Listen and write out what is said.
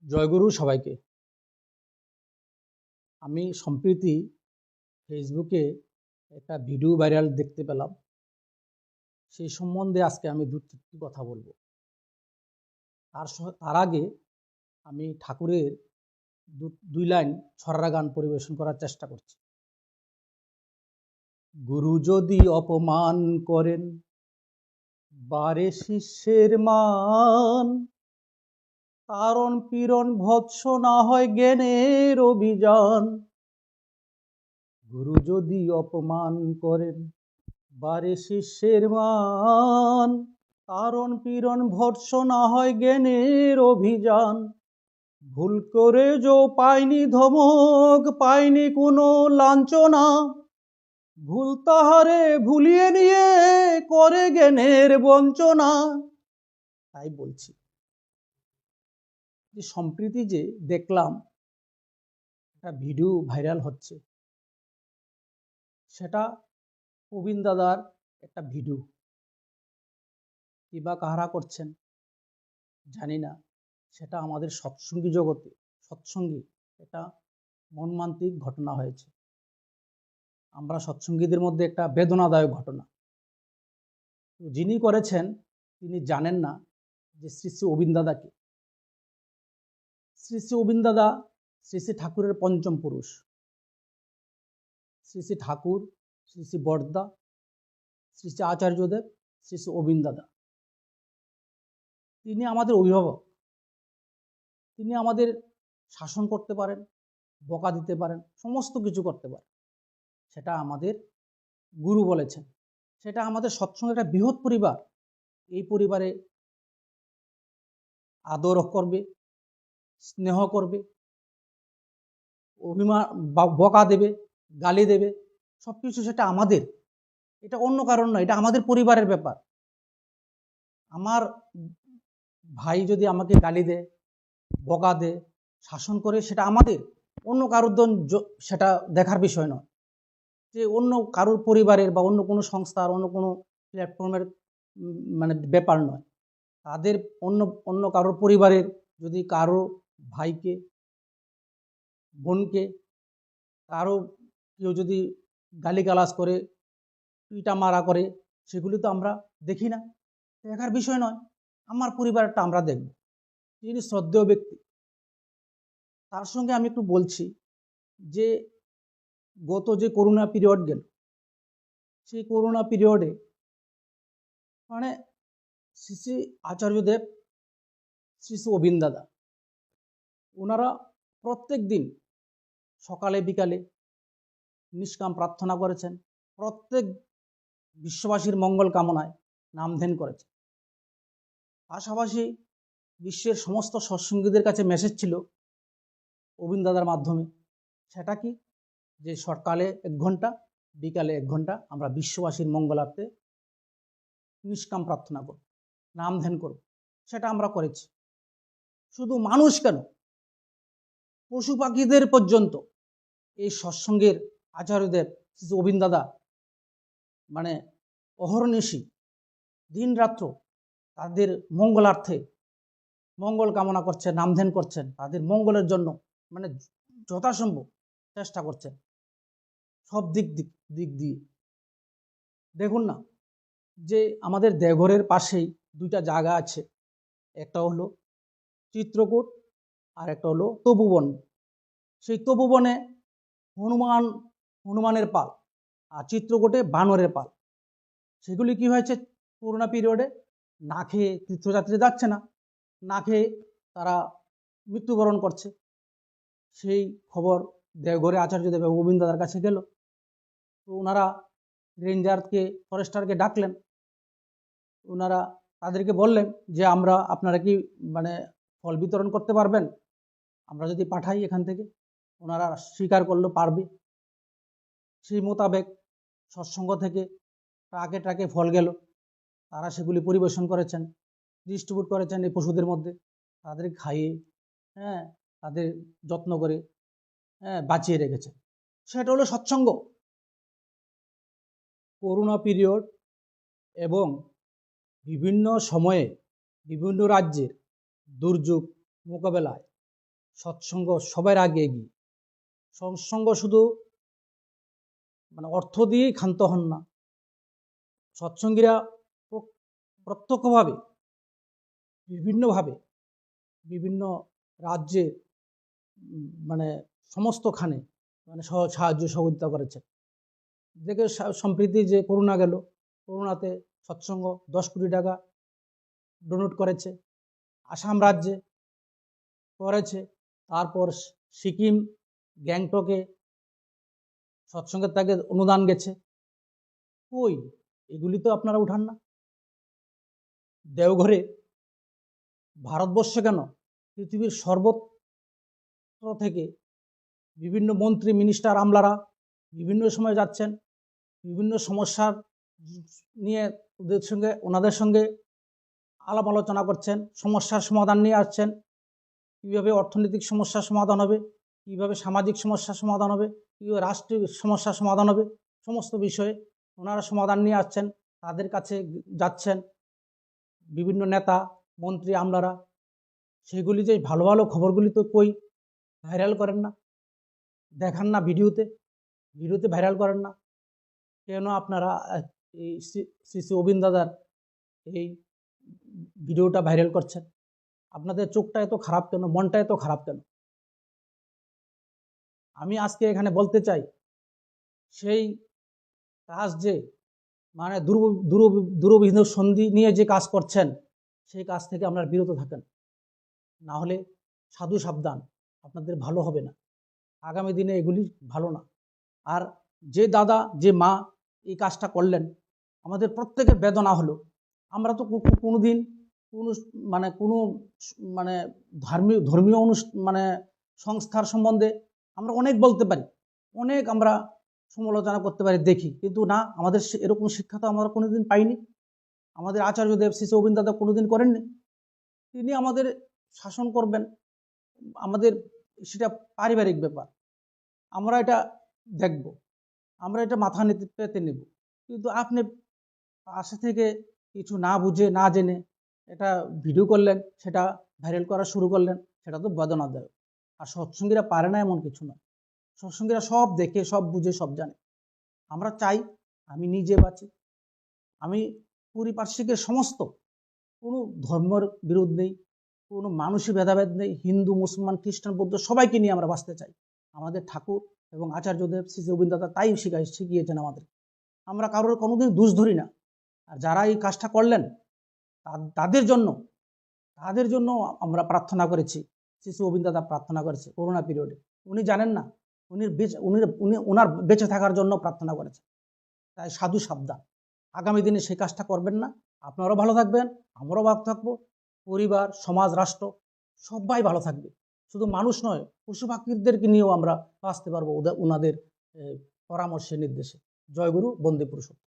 জয়গুরু সবাইকে। আমি সম্প্রতি ফেসবুকে একটা ভিডিও ভাইরাল দেখতে পেলাম। সেই সম্বন্ধে আজকে আমি দুটি কথা বলবো। তার আগে আমি ঠাকুরের দুই লাইন ছড়া গান পরিবেশন করার চেষ্টা করছি। গুরু যদি অপমান করেন বারে শিষ্যের মান, তারণ পীড়ন ভৎস না হয় জ্ঞানের অভিযান। গুরু যদি অপমান করেন বারে শিষ্যের মান, তারণ পীড়ন ভৎস না হয় জ্ঞানের অভিযান। ভুল করে পাইনি ধমক, পাইনি কোনো লাঞ্ছনা, ভুল তাহারে ভুলিয়ে নিয়ে করে জ্ঞানের বঞ্চনা। তাই বলছি যে সম্প্রতি যে দেখলাম একটা ভিডিও ভাইরাল হচ্ছে, সেটা প্রবীণ দাদার একটা ভিডিও। কিবা কাহারা করছেন জানি না, সেটা আমাদের সৎসঙ্গী জগতে সৎসঙ্গী এটা মর্মান্তিক ঘটনা হয়েছে। আমরা সৎসঙ্গীদের মধ্যে একটা বেদনাদায়ক ঘটনা। যিনি করেছেন তিনি জানেন না যে শ্রী শ্রী অবিন দাদাকে। শ্রী শ্রী অবিন দাদা শ্রী শ্রী ঠাকুরের পঞ্চম পুরুষ। শ্রী শ্রী ঠাকুর, শ্রী শ্রী বড়দা, শ্রী শ্রী আচার্যদেব, শ্রী শ্রী অবিন দাদা, তিনি আমাদের অভিভাবক। তিনি আমাদের শাসন করতে পারেন, বকা দিতে পারেন, সমস্ত কিছু করতে পারেন। সেটা আমাদের গুরু বলেছেন। সেটা আমাদের সৎসঙ্গের একটা বৃহৎ পরিবার। এই পরিবারে আদর করবে, স্নেহ করবে, অভিমান বকা দেবে, গালি দেবে, সব কিছু সেটা আমাদের। এটা অন্য কারণ নয়, এটা আমাদের পরিবারের ব্যাপার। আমার ভাই যদি আমাকে গালি দেয়, বকা দেয়, শাসন করে, সেটা আমাদের, অন্য কারোর সেটা দেখার বিষয় নয়। যে অন্য কারোর পরিবারের বা অন্য কোনো সংস্থার, অন্য কোনো প্ল্যাটফর্মের মানে ব্যাপার নয়। তাদের অন্য কারোর পরিবারের যদি কারো ভাইকে, বোনকে, কারো কেউ যদি গালিগালাজ করে, পিটা মারা করে, সেগুলি তো আমরা দেখি না, দেখার বিষয় নয়। আমার পরিবারটা আমরা দেখব। যিনি শ্রদ্ধেয় ব্যক্তি, তার সঙ্গে আমি একটু বলছি যে গত যে করোনা পিরিয়ড গেল, সেই করোনা পিরিয়ডে মানে শ্রী শ্রী আচার্যদেব, শ্রী শ্রী অবিন দাদা, ওনারা প্রত্যেক দিন সকালে বিকালে নিষ্কাম প্রার্থনা করেছেন। প্রত্যেক বিশ্ববাসীর মঙ্গল কামনায় নামধ্যান করেছেন। পাশাপাশি বিশ্বের সমস্ত সৎসঙ্গীদের কাছে মেসেজ ছিল অবিন দাদার মাধ্যমে। সেটা কি, যে সকালে 1 ঘন্টা, বিকালে 1 ঘন্টা আমরা বিশ্ববাসীর মঙ্গলার্থে নিষ্কাম প্রার্থনা করব, নামধ্যান করব। সেটা আমরা করেছি। শুধু মানুষ কেন, পশু পাখিদের পর্যন্ত এই সৎসঙ্গের আচার্যদেব শ্রী অবিন দাদা মানে অহর্নিশি দিন রাত্র তাদের মঙ্গলার্থে মঙ্গল কামনা করছেন, নামধ্যান করছেন, তাদের মঙ্গলের জন্য মানে যথাসম্ভব চেষ্টা করছেন সব দিক দিয়ে। দেখুন না, যে আমাদের দেওঘরের পাশেই 2টা জায়গা আছে, একটা হলো চিত্রকূট আর একটা হলো তপোবন। সেই তপোবনে হনুমানের পাল, আর চিত্রকূটে বানরের পাল। সেগুলি কি হয়েছে, করোনা পিরিয়ডে না খেয়ে তীর্থযাত্রী যাচ্ছে না, না খেয়ে তারা মৃত্যুবরণ করছে। সেই খবর দেওঘরে আচার্যদেব এবং গোবিন্দ দাদার কাছে গেল। তো ওনারা রেঞ্জারকে, ফরেস্টারকে ডাকলেন। ওনারা তাদেরকে বললেন যে আপনারা কি ফল বিতরণ করতে পারবেন, আমরা যদি পাঠাই এখান থেকে। ওনারা স্বীকার করলো পারবে। সেই মোতাবেক সৎসঙ্গ থেকে ট্রাকে ট্রাকে ফল গেল। তারা সেগুলি পরিবেশন করেছেন, ডিস্ট্রিবিউট করেছেন এই পশুদের মধ্যে। তাদের খাইয়ে তাদের যত্ন করে বাঁচিয়ে রেখেছে। সেটা হলো সৎসঙ্গ। করোনা পিরিয়ড এবং বিভিন্ন সময়ে বিভিন্ন রাজ্যের দুর্যোগ মোকাবেলায় সৎসঙ্গ সবার আগে এগিয়ে। সৎসঙ্গ শুধু মানে অর্থ দিয়েই ক্ষান্ত হন না, সৎসঙ্গীরা প্রত্যক্ষভাবে বিভিন্নভাবে বিভিন্ন রাজ্যে মানে সমস্তখানে মানে সাহায্য সহযোগিতা করেছে। দেখে সম্প্রতি যে করোনা গেল, করোনাতে সৎসঙ্গ 10 কোটি টাকা ডোনেট করেছে, আসাম রাজ্যে করেছে, তারপর সিকিম গ্যাংটকে সৎসঙ্গের তাকে অনুদান গেছে। কই এগুলি তো আপনারা উঠান না। দেওঘরে ভারতবর্ষে কেন পৃথিবীর সর্বত্র থেকে বিভিন্ন মন্ত্রী মিনিস্টার আমলারা বিভিন্ন সময় যাচ্ছেন, বিভিন্ন সমস্যার নিয়ে ওনাদের সঙ্গে আলাপ আলোচনা করছেন, সমস্যার সমাধান নিয়ে আসছেন। কীভাবে অর্থনৈতিক সমস্যার সমাধান হবে, কীভাবে সামাজিক সমস্যার সমাধান হবে, কীভাবে রাষ্ট্রীয় সমস্যার সমাধান হবে, সমস্ত বিষয়ে ওনারা সমাধান নিয়ে আসছেন। তাদের কাছে যাচ্ছেন বিভিন্ন নেতা মন্ত্রী আমলারা, সেগুলি যে ভালো ভালো খবরগুলি তো কই ভাইরাল করেন না, দেখান না, ভিডিওতে ভাইরাল করেন না কেন? আপনারা এই শ্রী শ্রী অবিন দাদার এই ভিডিওটা ভাইরাল করছেন। আপনাদের চোখটা এত খারাপ কেন, মনটা এত খারাপ কেন? আমি আজকে এখানে বলতে চাই, সেই কাজ যে মানে দূরবিহীন সন্ধি নিয়ে যে কাজ করছেন, সেই কাজ থেকে আপনারা বিরত থাকেন, না হলে সাধু সাবধান, আপনাদের ভালো হবে না। আগামী দিনে এগুলি ভালো না। আর যে দাদা যে মা এই কাজটা করলেন, আমাদের প্রত্যেকের বেদনা হলো। আমরা তো কোনোদিন কোনো ধর্মীয় মানে সংস্থার সম্বন্ধে আমরা অনেক বলতে পারি, অনেক আমরা সমালোচনা করতে পারি, দেখি, কিন্তু না, আমাদের এরকম শিক্ষা তো আমরা কোনোদিন পাইনি। আমাদের আচার্যদেব শ্রী অবিন দাদা কোনোদিন করেননি। তিনি আমাদের শাসন করবেন, আমাদের সেটা পারিবারিক ব্যাপার, আমরা এটা দেখব, আমরা এটা মাথা পেতে নেব। কিন্তু আপনি পাশে থেকে কিছু না বুঝে না জেনে এটা ভিডিও করলেন, সেটা ভাইরাল করা শুরু করলেন, সেটা তো বেদনাদায়ক। আর সৎসঙ্গীরা পারে না এমন কিছু নয়, সৎসঙ্গীরা সব দেখে, সব বুঝে, সব জানে। আমরা চাই আমি নিজে বাঁচি, আমি পরিপার্শ্বিকের সমস্ত কোনো ধর্মের বিরোধ নেই, কোনো মানুষই ভেদাভেদ নেই, হিন্দু মুসলমান খ্রিস্টান বৌদ্ধ সবাইকে নিয়ে আমরা বাঁচতে চাই। আমাদের ঠাকুর এবং আচার্যদেব শ্রী অবিন দাদা তাই শিখিয়েছেন আমাদের। আমরা কারোর কোনোদিন দোষ ধরি না। আর যারা এই কাজটা করলেন তাদের জন্য আমরা প্রার্থনা করেছি, শ্রী অবিন দাদা প্রার্থনা করেছে করোনা পিরিয়ডে। উনি জানেন না, ওনার বেঁচে থাকার জন্য প্রার্থনা করেছে। তাই সাধু সাবধান, আগামী দিনে সেই কাজটা করবেন না। আপনারাও ভালো থাকবেন, আমরাও ভালো থাকবো, পরিবার সমাজ রাষ্ট্র সবাই ভালো থাকবে। শুধু মানুষ নয়, পশু পাখিদেরকে নিয়েও আমরা বাঁচতে পারবো ওনাদের পরামর্শে নির্দেশে। জয়গুরু, বন্দে পুরুষোত্তম।